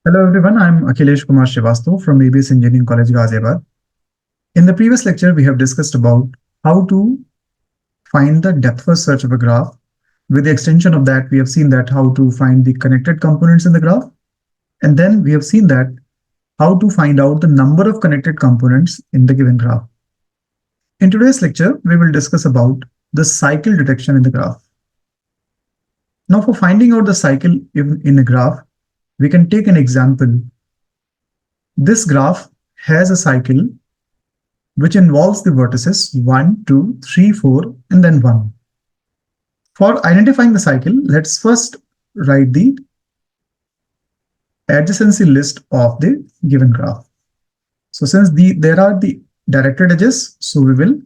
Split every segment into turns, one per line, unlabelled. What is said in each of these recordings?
Hello everyone, I'm Akhilesh Kumar Srivastav from ABES Engineering College, Ghaziabad. In the previous lecture, we have discussed about how to find the depth first search of a graph. With the extension of that, we have seen that how to find the connected components in the graph. And then we have seen that how to find out the number of connected components in the given graph. In today's lecture, we will discuss about the cycle detection in the graph. Now, for finding out the cycle in a graph, we can take an example. This graph has a cycle which involves the vertices 1, 2, 3, 4, and then 1. For identifying the cycle, let's first write the adjacency list of the given graph. So since there are the directed edges, so we will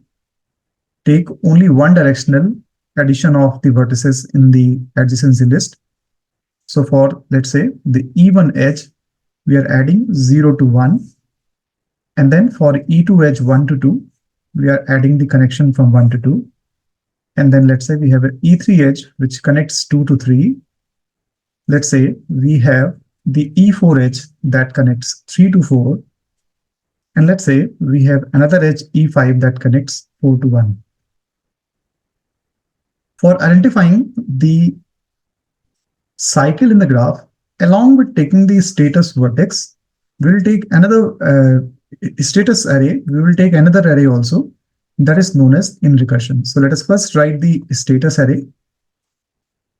take only one directional addition of the vertices in the adjacency list. So for, let's say, the E1 edge, we are adding 0 to 1. And then for E2 edge 1 to 2, we are adding the connection from 1 to 2. And then let's say we have an E3 edge which connects 2 to 3. Let's say we have the E4 edge that connects 3 to 4. And let's say we have another edge E5 that connects 4 to 1. For identifying the cycle in the graph, along with taking the status vertex, we will take another status array. We will take another array also that is known as in recursion. So let us first write the status array.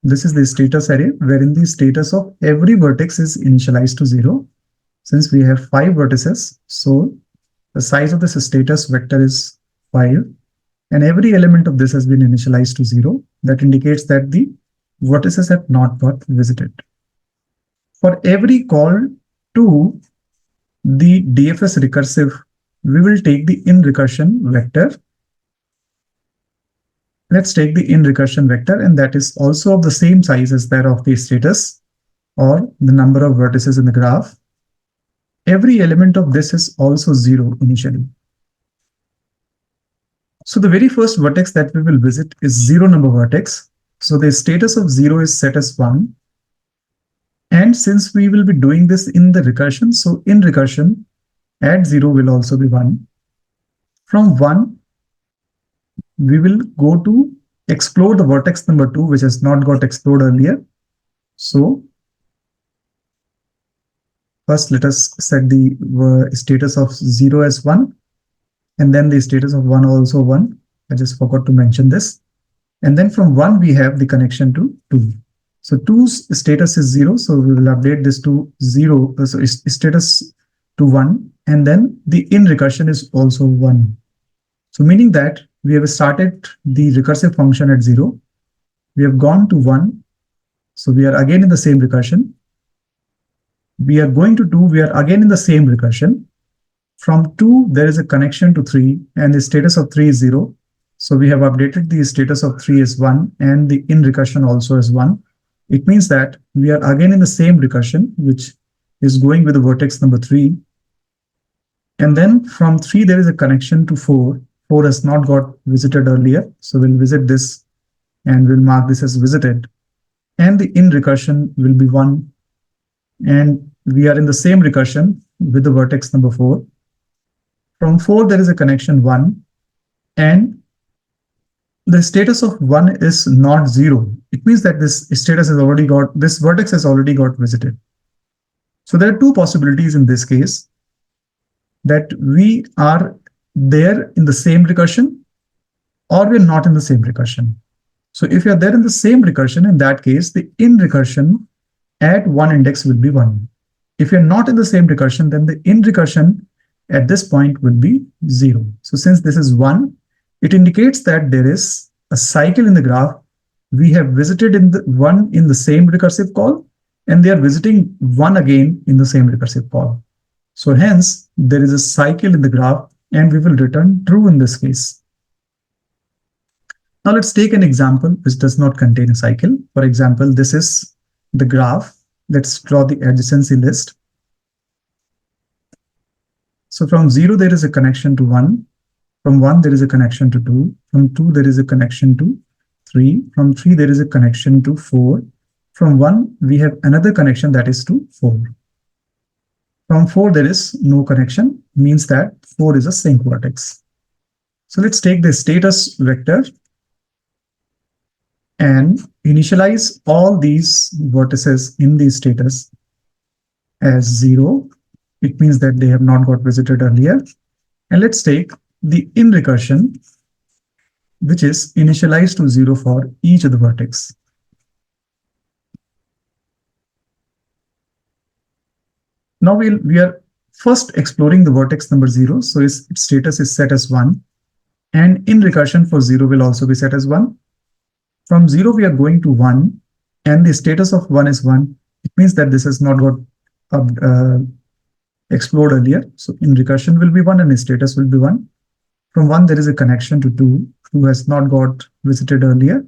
This is the status array wherein the status of every vertex is initialized to 0. Since we have 5 vertices, so the size of this status vector is 5, and every element of this has been initialized to 0. That indicates that the vertices have not got visited. For every call to the DFS recursive, we will take the in recursion vector. Let's take the in recursion vector, and that is also of the same size as that of the status or the number of vertices in the graph. Every element of this is also 0 initially. So the very first vertex that we will visit is 0 number vertex. So the status of 0 is set as 1. And since we will be doing this in the recursion, so in recursion, add 0 will also be 1. From 1, we will go to explore the vertex number 2, which has not got explored earlier. So first, let us set the status of 0 as 1, and then the status of 1 also 1. I just forgot to mention this. And then from 1, we have the connection to 2. So 2's status is 0, so we will update this to 0, so status to 1, and then the in recursion is also 1. So meaning that we have started the recursive function at 0, we have gone to 1, so we are again in the same recursion. We are going to 2, we are again in the same recursion. From 2, there is a connection to 3, and the status of 3 is 0. So we have updated the status of 3 as 1, and the in recursion also as 1. It means that we are again in the same recursion, which is going with the vertex number 3. And then from 3, there is a connection to 4. 4 has not got visited earlier. So we'll visit this and we'll mark this as visited. And the in recursion will be 1. And we are in the same recursion with the vertex number 4. From 4, there is a connection 1. And the status of 1 is not 0. It means that this status has already got, this vertex has already got visited. So there are two possibilities in this case, that we are there in the same recursion or we're not in the same recursion. So if you're there in the same recursion, in that case, the in recursion at 1 index will be 1. If you're not in the same recursion, then the in recursion at this point will be 0. So since this is 1, it indicates that there is a cycle in the graph. We have visited in the 1 in the same recursive call, and they are visiting 1 again in the same recursive call. So hence, there is a cycle in the graph, and we will return true in this case. Now let's take an example which does not contain a cycle. For example, this is the graph. Let's draw the adjacency list. So from 0, there is a connection to 1. From 1, there is a connection to 2. From 2, there is a connection to 3. From 3, there is a connection to 4. From 1, we have another connection that is to 4. From 4, there is no connection, means that 4 is a sink vertex. So let's take the status vector and initialize all these vertices in the status as 0. It means that they have not got visited earlier. And let's take the in recursion, which is initialized to 0 for each of the vertex. Now we are first exploring the vertex number 0. So its status is set as 1. And in recursion for 0 will also be set as 1. From 0, we are going to 1. And the status of 1 is 1. It means that this has not got explored earlier. So in recursion will be 1 and the status will be 1. From 1, there is a connection to 2. 2 has not got visited earlier.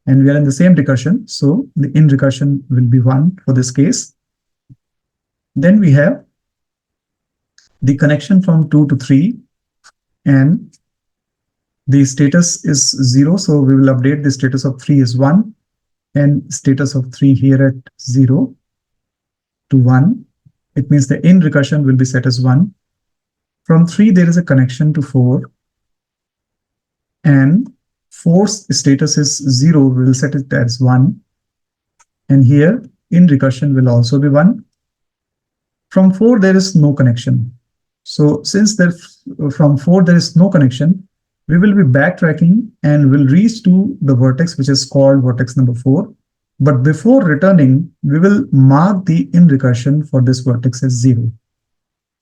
And we are in the same recursion. So the in recursion will be 1 for this case. Then we have the connection from 2 to 3. And the status is 0. So we will update the status of 3 is 1. And status of 3 here at 0 to 1. It means the in recursion will be set as 1. From 3, there is a connection to 4. And 4's status is 0. We will set it as 1. And here, in recursion will also be 1. From 4, there is no connection. So since from 4, there is no connection, we will be backtracking and will reach to the vertex, which is called vertex number 4. But before returning, we will mark the in recursion for this vertex as 0.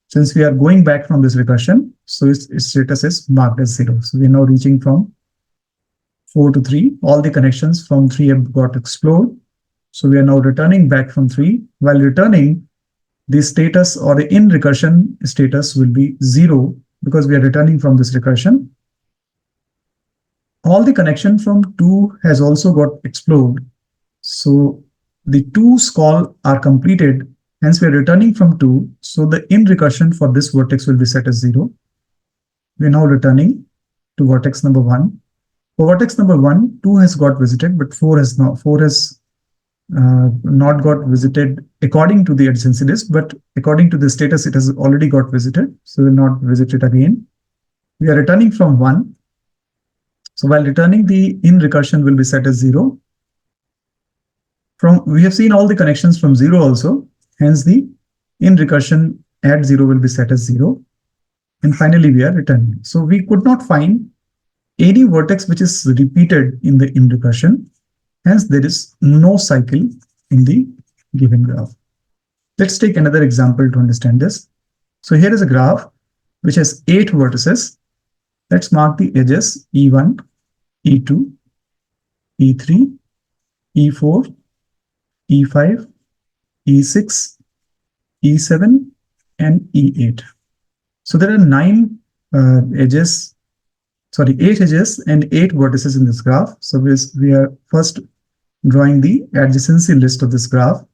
Since we are going back from this recursion, so its status is marked as 0. So we are now reaching from 4 to 3. All the connections from 3 have got explored. So we are now returning back from 3. While returning, the status or the in recursion status will be 0 because we are returning from this recursion. All the connection from 2 has also got explored. So the 2's call are completed. Hence we are returning from 2. So the in recursion for this vertex will be set as 0. We are now returning to vertex number 1. For vertex number 1, 2 has got visited, but 4 has not. 4 has not got visited according to the adjacency list, but according to the status, it has already got visited. So we will not visit it again. We are returning from 1. So while returning, the in recursion will be set as 0. We have seen all the connections from 0 also. Hence the in recursion at 0 will be set as 0. And finally, we are returning. So we could not find any vertex which is repeated in the in recursion. Hence, there is no cycle in the given graph. Let's take another example to understand this. So here is a graph which has 8 vertices. Let's mark the edges E1, E2, E3, E4, E5, E6, E7, and E8. So there are 8 edges and 8 vertices in this graph. So we are first drawing the adjacency list of this graph.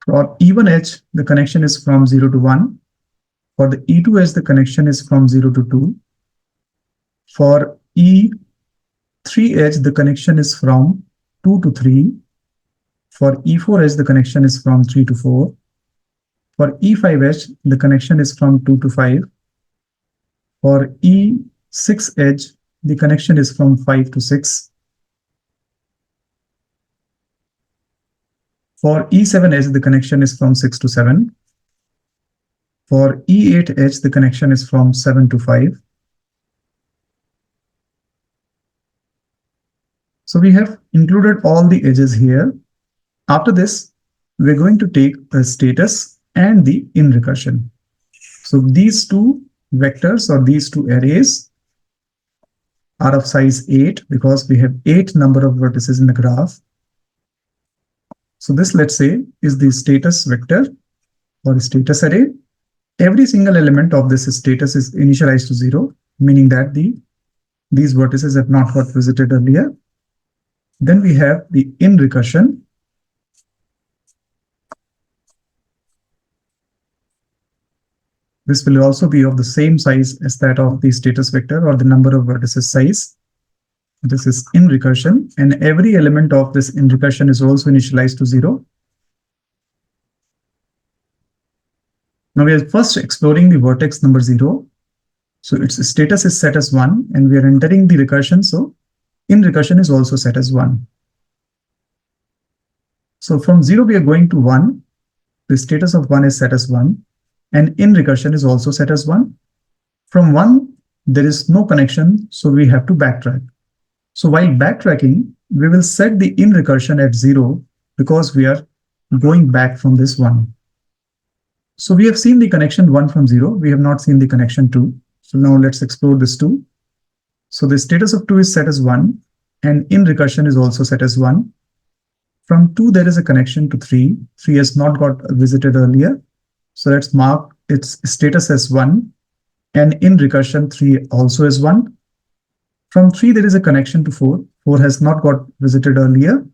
For E1 edge, the connection is from 0 to 1. For the E2 edge, the connection is from 0 to 2. For E3 edge, the connection is from 2 to 3. For E4 edge, the connection is from 3 to 4. For E5 edge, the connection is from 2 to 5. For E6 edge, the connection is from 5 to 6. For E7 edge, the connection is from 6 to 7. For E8 edge, the connection is from 7 to 5. So we have included all the edges here. After this, we're going to take the status and the in recursion. So these two vectors or these two arrays are of size 8 because we have 8 number of vertices in the graph. So this, let's say, is the status vector or status array. Every single element of this status is initialized to 0, meaning that these vertices have not got visited earlier. Then we have the in recursion. This will also be of the same size as that of the status vector or the number of vertices size. This is in recursion, and every element of this in recursion is also initialized to 0. Now we are first exploring the vertex number 0. So its status is set as 1 and we are entering the recursion. So in recursion is also set as 1. So from 0 we are going to 1. The status of 1 is set as 1 and in recursion is also set as 1. From 1 there is no connection, so we have to backtrack. So while backtracking, we will set the in recursion at 0 because we are going back from this 1. So we have seen the connection 1 from 0. We have not seen the connection 2. So now let's explore this 2. So the status of 2 is set as 1 and in recursion is also set as 1. From 2 there is a connection to 3. 3 has not got visited earlier. So let's mark its status as 1 and in recursion 3 also is 1. From 3 there is a connection to 4. 4 has not got visited earlier.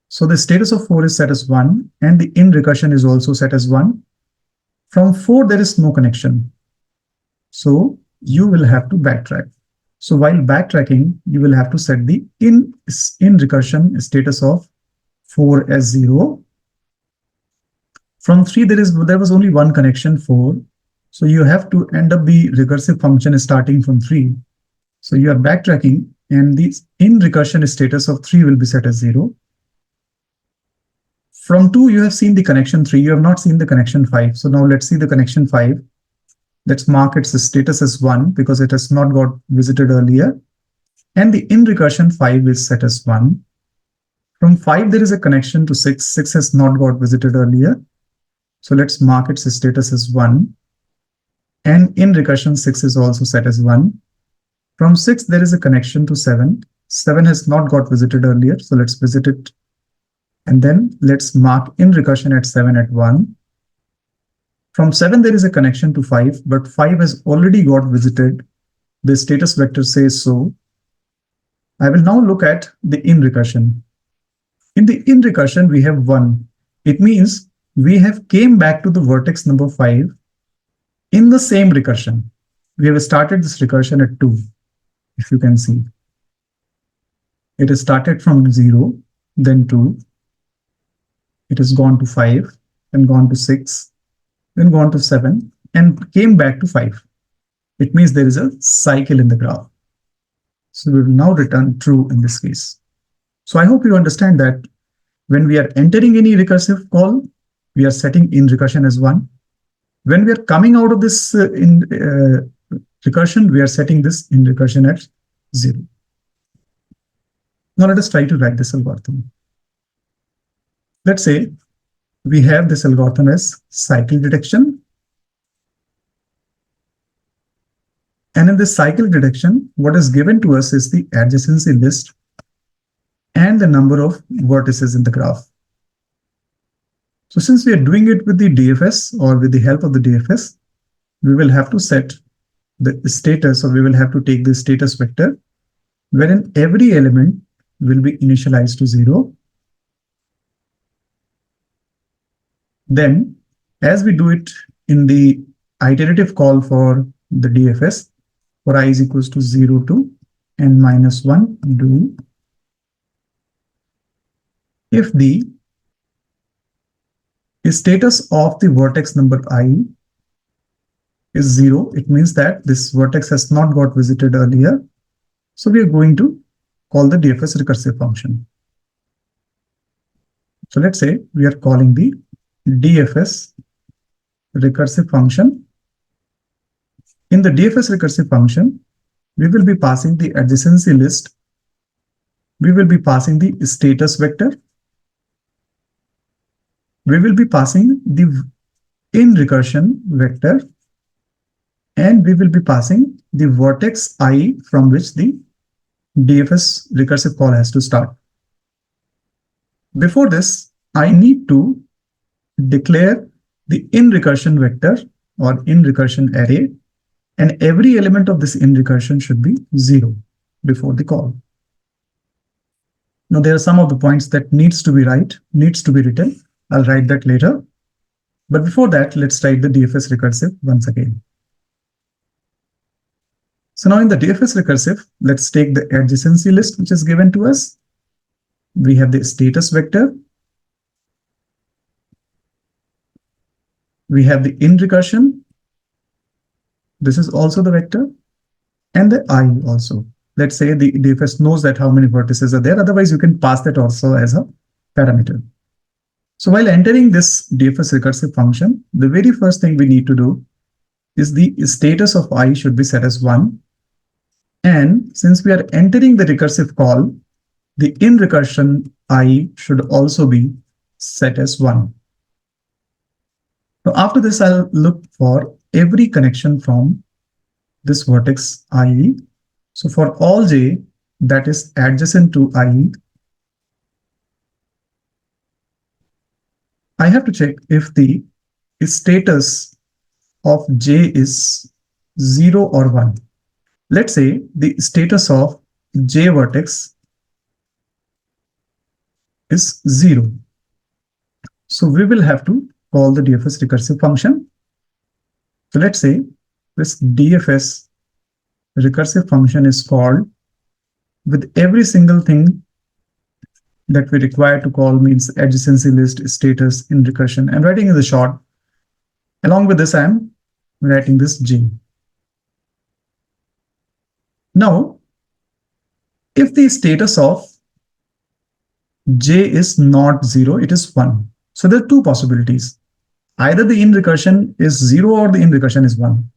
So the status of 4 is set as 1 and the in recursion is also set as 1. From 4 there is no connection. So you will have to backtrack. So while backtracking, you will have to set the in recursion status of 4 as 0. From 3 there was only one connection, 4. So you have to end up the recursive function starting from 3. So you are backtracking and the in recursion status of 3 will be set as 0. From 2 you have seen the connection 3, you have not seen the connection 5. So now let's see the connection 5. Let's mark its status as 1 because it has not got visited earlier. And the in recursion 5 is set as 1. From 5 there is a connection to 6. 6 has not got visited earlier. So let's mark its status as 1. And in recursion 6 is also set as 1. From 6 there is a connection to 7. 7 has not got visited earlier. So let's visit it. And then let's mark in recursion at 7 at 1. From 7 there is a connection to 5, but 5 has already got visited. The status vector says so. I will now look at the in recursion. In the in recursion we have 1. It means we have came back to the vertex number 5 in the same recursion. We have started this recursion at 2, if you can see. It is started from 0, then 2. It has gone to 5, then gone to 6. Then gone to 7 and came back to 5. It means there is a cycle in the graph. So we will now return true in this case. So I hope you understand that when we are entering any recursive call, we are setting in recursion as 1. When we are coming out of this recursion, we are setting this in recursion at 0. Now let us try to write this algorithm. Let's say we have this algorithm as cycle detection. And in this cycle detection, what is given to us is the adjacency list and the number of vertices in the graph. So since we are doing it with the DFS or with the help of the DFS, we will have to set the status, or we will have to take the status vector wherein every element will be initialized to 0. Then, as we do it in the iterative call for the DFS, for I is equals to 0 to n minus 1, do if the status of the vertex number I is 0, it means that this vertex has not got visited earlier. So we are going to call the DFS recursive function. So let's say we are calling the DFS recursive function. In the DFS recursive function, we will be passing the adjacency list. We will be passing the status vector. We will be passing the in recursion vector. And we will be passing the vertex I from which the DFS recursive call has to start. Before this, I need to declare the in recursion vector or in recursion array, and every element of this in recursion should be 0 before the call. Now there are some of the points that needs to be written. I'll write that later. But before that, let's write the DFS recursive once again. So now in the DFS recursive, let's take the adjacency list which is given to us. We have the status vector. we have the in recursion. This is also the vector, and the I also. Let's say the DFS knows that how many vertices are there. Otherwise, you can pass that also as a parameter. So while entering this DFS recursive function, the very first thing we need to do is the status of I should be set as 1. And since we are entering the recursive call, the in recursion I should also be set as 1. So after this, I'll look for every connection from this vertex IE. So for all j that is adjacent to IE, I have to check if the status of j is 0 or 1. Let's say the status of j vertex is 0. So we will have to call the DFS recursive function. So let's say this DFS recursive function is called with every single thing that we require to call, means adjacency list, status, in recursion. I'm writing in the short. Along with this, I'm writing this J. Now, if the status of J is not 0, it is 1. So there are two possibilities. Either the in recursion is 0 or the in recursion is 1.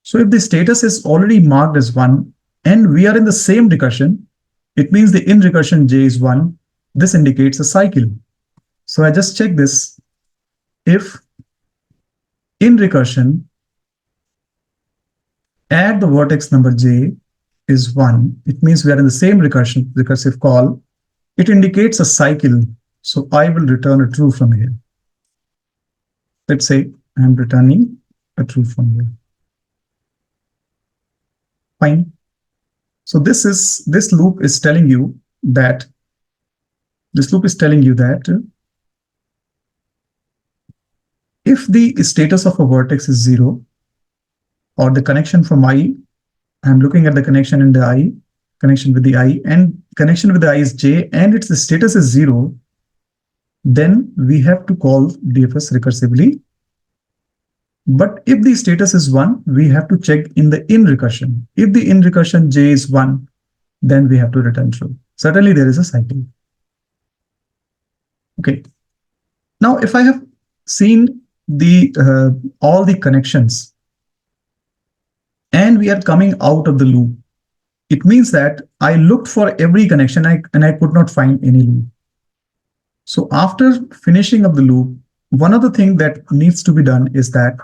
So if the status is already marked as 1 and we are in the same recursion, it means the in recursion j is 1. This indicates a cycle. So I just check this. If in recursion add the vertex number j is 1, it means we are in the same recursive call. It indicates a cycle. So I will return a true from here. Let's say I'm returning a true from here. Fine. So this loop is telling you that if the status of a vertex is 0 or the connection from I, I'm looking at the connection in the I, connection with the I, and connection with the I is j, and its status is 0, then we have to call DFS recursively. But if the status is 1, we have to check in the in recursion. If the in recursion j is 1, then we have to return true. Certainly there is a cycle. Okay. Now, if I have seen the all the connections and we are coming out of the loop, it means that I looked for every connection and I could not find any loop. So after finishing up the loop, one other thing that needs to be done is that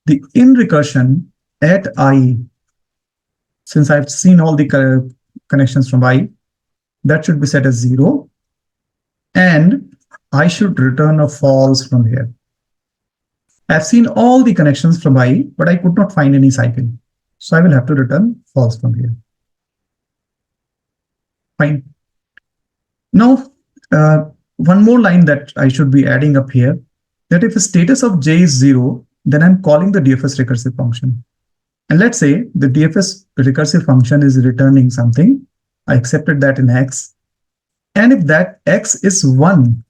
the in recursion at I, since I've seen all the connections from I, that should be set as 0. And I should return a false from here. I've seen all the connections from I, but I could not find any cycle. So I will have to return false from here. Fine. Now, one more line that I should be adding up here, that if the status of j is 0, then I'm calling the DFS recursive function. And let's say the DFS recursive function is returning something. I accepted that in x. And if that x is 1,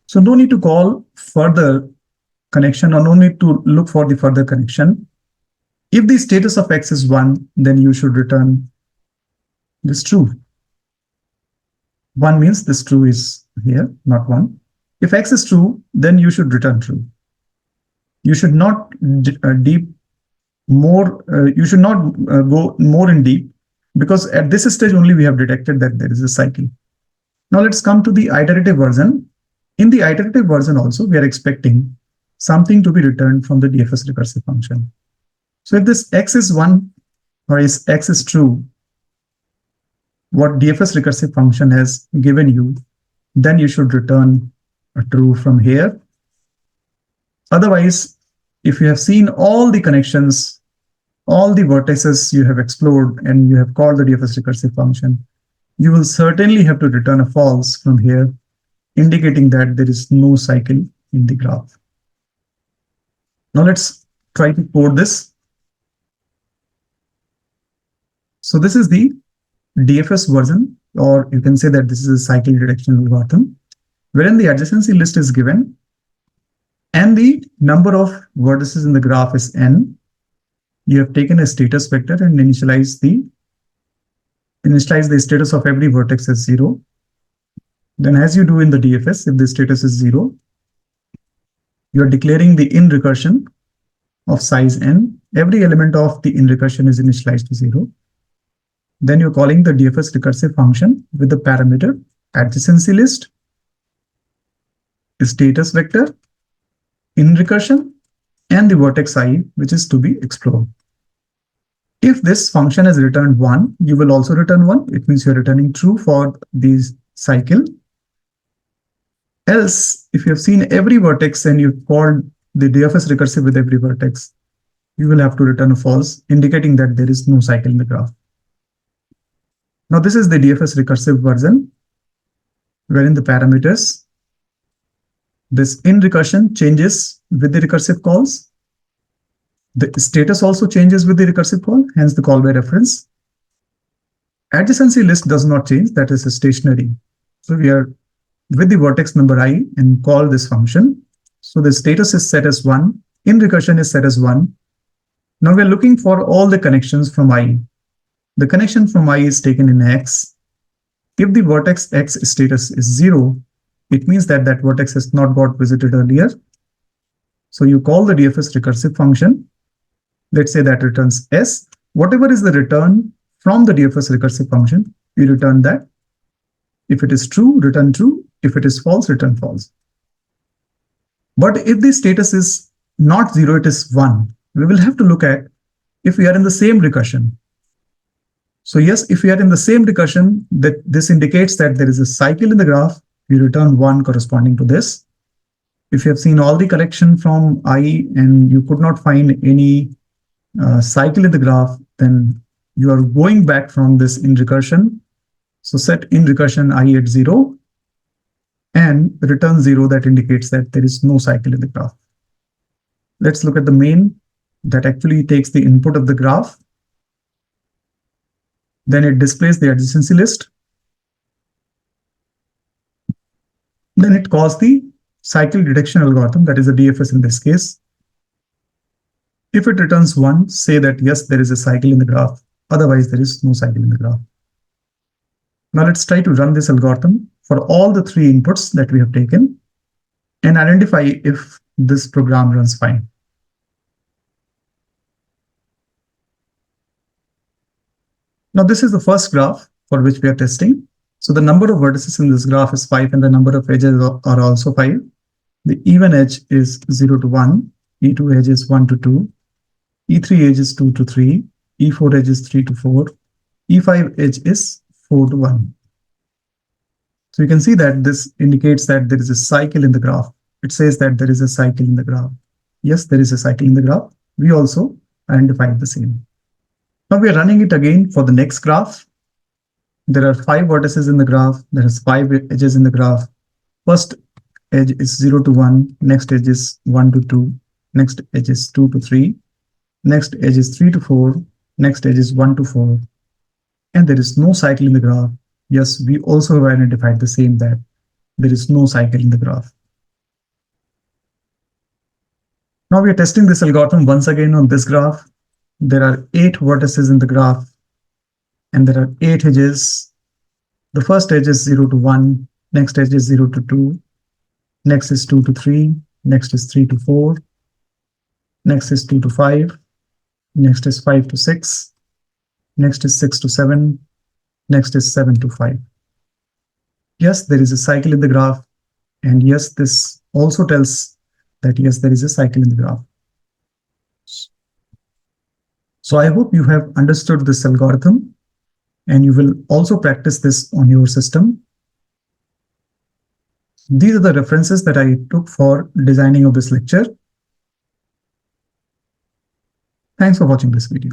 so no need to call further connection or no need to look for the further connection. If the status of x is 1, then you should return this true. 1 means this true is here, not 1. If x is true, then you should return true. You should not go more in deep, because at this stage only we have detected that there is a cycle. Now let's come to the iterative version. In the iterative version also, we are expecting something to be returned from the DFS recursive function. So if this x is 1 or is x is true, what DFS recursive function has given you, then you should return a true from here. Otherwise, if you have seen all the connections, all the vertices you have explored, and you have called the DFS recursive function, you will certainly have to return a false from here, indicating that there is no cycle in the graph. Now let's try to code this. So this is the DFS version, or you can say that this is a cycle detection algorithm, wherein the adjacency list is given and the number of vertices in the graph is n, you have taken a status vector and initialize the status of every vertex as 0. Then as you do in the DFS, if the status is 0, you are declaring the in recursion of size n. Every element of the in recursion is initialized to 0. Then you're calling the DFS recursive function with the parameter adjacency list, status vector, in recursion, and the vertex I, which is to be explored. If this function has returned 1, you will also return 1. It means you're returning true for this cycle. Else, if you have seen every vertex and you've called the DFS recursive with every vertex, you will have to return a false, indicating that there is no cycle in the graph. Now, this is the DFS recursive version, wherein the parameters, this in recursion changes with the recursive calls. The status also changes with the recursive call, hence the call by reference. Adjacency list does not change, that is stationary. So we are with the vertex number I and call this function. So the status is set as 1, in recursion is set as 1. Now we are looking for all the connections from I. The connection from I is taken in X. If the vertex X status is 0, it means that that vertex has not got visited earlier. So you call the DFS recursive function. Let's say that returns S. Whatever is the return from the DFS recursive function, you return that. If it is true, return true. If it is false, return false. But if the status is not 0, it is 1, we will have to look at if we are in the same recursion. So yes, if we are in the same recursion, that this indicates that there is a cycle in the graph, we return 1 corresponding to this. If you have seen all the collection from I and you could not find any cycle in the graph, then you are going back from this in recursion. So set in recursion I at 0 and return 0, that indicates that there is no cycle in the graph. Let's look at the main that actually takes the input of the graph. Then it displays the adjacency list. Then it calls the cycle detection algorithm, that is a DFS in this case. If it returns 1, say that yes, there is a cycle in the graph. Otherwise, there is no cycle in the graph. Now let's try to run this algorithm for all the 3 inputs that we have taken and identify if this program runs fine. Now this is the first graph for which we are testing. So the number of vertices in this graph is 5 and the number of edges are also 5. The even edge is 0 to 1, E2 edge is 1 to 2, E3 edge is 2 to 3, E4 edge is 3 to 4, E5 edge is 4 to 1. So you can see that this indicates that there is a cycle in the graph. It says that there is a cycle in the graph. Yes, there is a cycle in the graph. We also identified the same. Now we are running it again for the next graph. There are 5 vertices in the graph. There is 5 edges in the graph. First edge is 0 to 1. Next edge is 1 to 2. Next edge is 2 to 3. Next edge is 3 to 4. Next edge is 1 to 4. And there is no cycle in the graph. Yes, we also have identified the same, that there is no cycle in the graph. Now we are testing this algorithm once again on this graph. There are 8 vertices in the graph and there are 8 edges. The first edge is 0 to 1, next edge is 0 to 2, next is 2 to 3, next is 3 to 4, next is 2 to 5, next is 5 to 6, next is 6 to 7, next is 7 to 5. Yes, there is a cycle in the graph, and yes, this also tells that yes, there is a cycle in the graph. So I hope you have understood this algorithm and you will also practice this on your system. These are the references that I took for designing of this lecture. Thanks for watching this video.